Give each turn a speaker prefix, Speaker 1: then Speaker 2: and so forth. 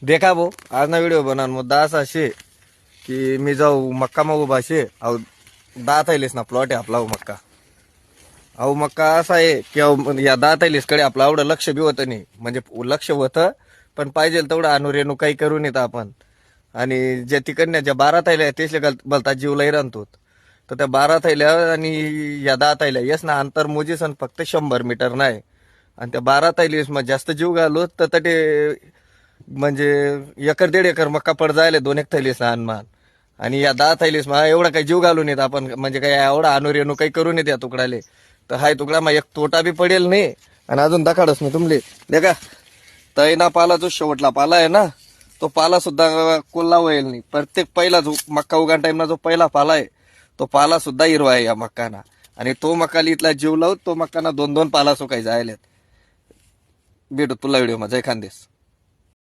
Speaker 1: देखा भाऊ आज ना व्हिडिओ बनवून मुद्दा असा शे की मी जाऊ मक्का मग उभा शे अहो 10 थैलीस ना प्लॉट आहे आपला मक्का. अहो मक्का असा आहे की या 10 थैलीसकडे आपलं एवढं लक्ष बी होतं नाही, म्हणजे लक्ष होतं पण पाहिजे तेवढं अनुरेणू काही करून येतं आपण. आणि ज्या तिकडल्या ज्या 12 थैल्या आहेत तेच बोलतात जीवलाही राहतो. तर त्या 12 थैल्या आणि या 10 थैल्या येस ना अंतर मोजीसन फक्त 100 मीटर नाही. आणि त्या 12 थैलीस मग जास्त जीव घालू तर ते म्हणजे 1-1.5 एकर मक्का पड जायला 2 थैलीस मान. आणि या 10 थैलीस मग एवढा काही जीव घालून येत आपण, म्हणजे काही एवढा अनुरेणू काही करून येत या तुकडाले. तर हाय तुकडा मग एक तोटा बी पडेल नाही आणि अजून दाखाडच नाही तुमले. देखा तैना पाला जो शेवटला पाला आहे ना तो पाला सुद्धा कोल्हा होईल नाही. प्रत्येक पहिला जो मक्का उगाण टाइमला जो पहिला पाला आहे तो पाला सुद्धा हिरवा आहे या मक्काना. आणि तो मक्का इथला जीव लावत तो मक्काना 2-2 पाला सुकाय जायलेत. भेटू तुला व्हिडिओ मध्ये एखाद दिवस.